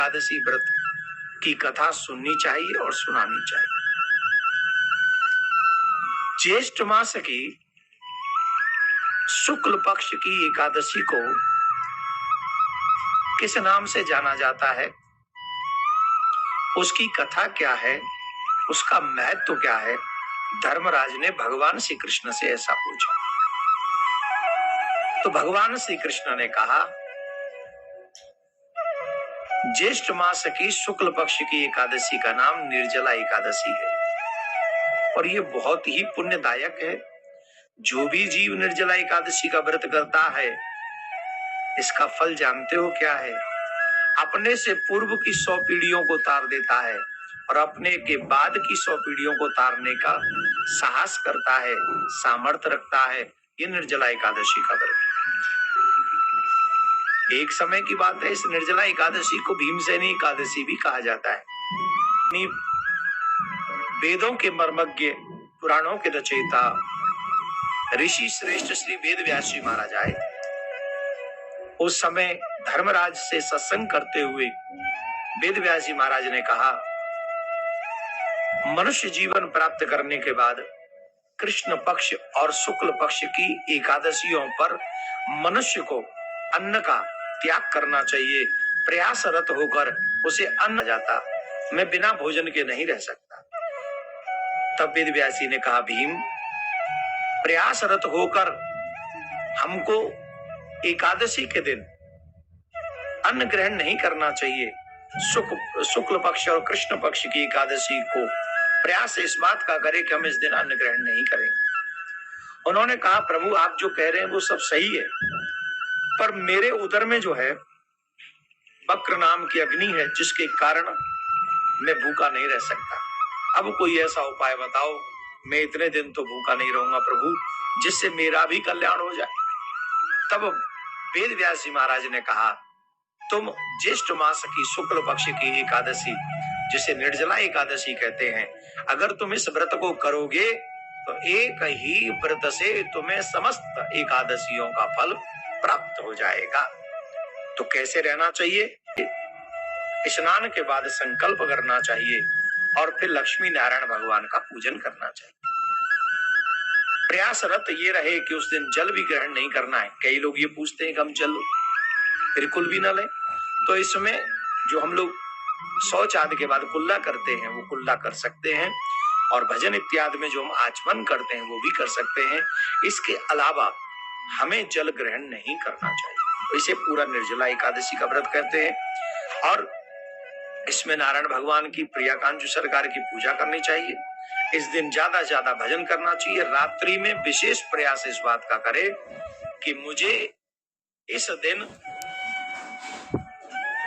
एकादशी व्रत की कथा सुननी चाहिए और सुनानी चाहिए। ज्येष्ठ मास की शुक्ल पक्ष की एकादशी को किस नाम से जाना जाता है, उसकी कथा क्या है, उसका महत्व क्या है, धर्मराज ने भगवान श्री कृष्ण से ऐसा पूछा। तो भगवान श्री कृष्ण ने कहा, ज्येष्ठ मास की शुक्ल पक्ष की एकादशी का नाम निर्जला एकादशी है और ये बहुत ही पुण्यदायक है। जो भी जीव निर्जला एकादशी का व्रत करता है, इसका फल जानते हो क्या है? अपने से पूर्व की 100 पीढ़ियों को तार देता है और अपने के बाद की 100 पीढ़ियों को तारने का साहस करता है, सामर्थ्य रखता है। ये निर्जला एकादशी का व्रत। एक समय की बात है, इस निर्जला एकादशी को भीमसेनी एकादशी भी कहा जाता है। वेदों के मर्मज्ञ, पुराणों के रचयिता ऋषि श्रेष्ठ श्री वेद व्यास जी महाराज आए। उस समय धर्मराज से सत्संग करते हुए वेद व्यास जी महाराज ने कहा, मनुष्य जीवन प्राप्त करने के बाद कृष्ण पक्ष और शुक्ल पक्ष की एकादशियों पर मनुष्य को अन्न का त्याग करना चाहिए। प्रयासरत होकर उसे अन्न जाता, मैं बिना भोजन के नहीं रह सकता। तब वेद व्यास जी ने कहा, भीम, प्रयासरत होकर हमको एकादशी के दिन अन्न ग्रहण नहीं करना चाहिए। शुक्ल पक्ष और कृष्ण पक्ष की एकादशी को प्रयास इस बात का करें कि हम इस दिन अन्न ग्रहण नहीं करेंगे। उन्होंने कहा, प्रभु आप जो कह रहे हैं वो सब सही है, पर मेरे उदर में जो है वक्र नाम की अग्नि है, जिसके कारण मैं भूखा नहीं रह सकता। अब कोई ऐसा उपाय बताओ, मैं इतने दिन तो भूखा नहीं रहूंगा प्रभु, जिससे मेरा भी कल्याण हो जाए। तब वेद व्यास जी महाराज ने कहा, तुम ज्येष्ठ मास की शुक्ल पक्ष की एकादशी, जिसे निर्जला एकादशी कहते हैं, अगर तुम इस व्रत को करोगे तो एक ही व्रत से तुम्हें समस्त एकादशियों का फल प्राप्त हो जाएगा। तो कैसे रहना चाहिए? स्नान के बाद संकल्प करना चाहिए और फिर लक्ष्मी नारायण भगवान का पूजन करना चाहिए। प्रयासरत ये रहे कि उस दिन जल भी ग्रहण नहीं करना है। कई लोग ये पूछते हैं कि हम जल बिल्कुल भी ना लें, तो इसमें जो हम लोग शौच आदि के बाद कुल्ला करते हैं वो कुल्ला कर सकते हैं, और भजन इत्यादि में जो हम आचमन करते हैं वो भी कर सकते हैं। इसके अलावा हमें जल ग्रहण नहीं करना चाहिए। इसे पूरा निर्जला एकादशी का व्रत कहते हैं और इसमें नारायण भगवान की प्रियाकांजु सरकार की पूजा करनी चाहिए। इस दिन ज्यादा ज्यादा भजन करना चाहिए। रात्रि में विशेष प्रयास इस बात का करे कि मुझे इस दिन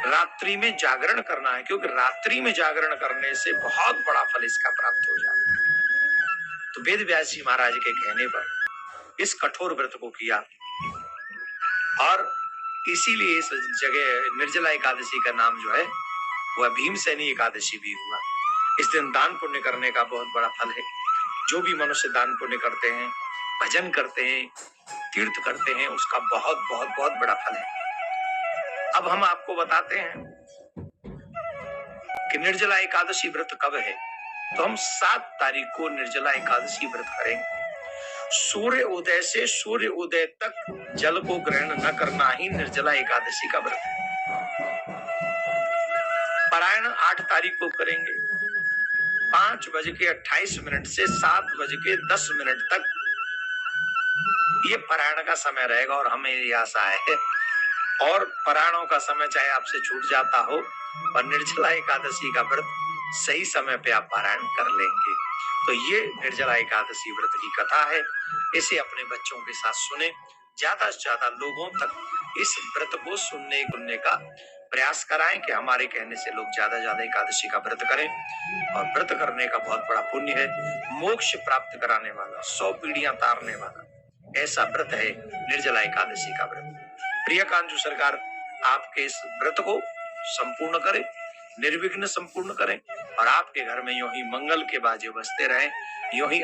रात्रि में जागरण करना है, क्योंकि रात्रि में जागरण करने से बहुत बड़ा फल इसका प्राप्त हो जाता है। तो वेद व्यास जी महाराज के कहने पर इस कठोर व्रत को किया और इसीलिए इस जगह निर्जला एकादशी का नाम जो है वह भीमसेनी एकादशी भी हुआ। इस दिन दान पुण्य करने का बहुत बड़ा फल है। जो भी मनुष्य दान पुण्य करते हैं, भजन करते हैं, तीर्थ करते हैं, उसका बहुत बहुत बहुत बड़ा फल है। अब हम आपको बताते हैं कि निर्जला एकादशी व्रत कब है। तो हम 7 तारीख को निर्जला एकादशी व्रत करेंगे। सूर्य उदय से सूर्य उदय तक जल को ग्रहण न करना ही निर्जला एकादशी का व्रत है। पारायण 8 तारीख को करेंगे। 5:28 से 7:10 तक ये पारायण का समय रहेगा और हमें ये आशा है, और पारायणों का समय चाहे आपसे छूट जाता हो, पर निर्जला एकादशी का व्रत सही समय पे आप पारायण कर लेंगे। तो ये निर्जला एकादशी व्रत की कथा है। इसे अपने बच्चों के साथ सुने, ज्यादा से ज्यादा लोगों तक इस व्रत को सुनने का प्रयास कराएं कि हमारे कहने से लोग ज्यादा ज्यादा एकादशी का व्रत करें। और व्रत करने का बहुत बड़ा पुण्य है। मोक्ष प्राप्त कराने वाला, 100 पीढ़ियां तारने वाला ऐसा व्रत है निर्जला एकादशी का व्रत। प्रियकांजु सरकार आपके इस व्रत को संपूर्ण करें, निर्विघ्न संपूर्ण करें, और आपके घर में यूं ही मंगल के बाजे बजते रहें, यूं ही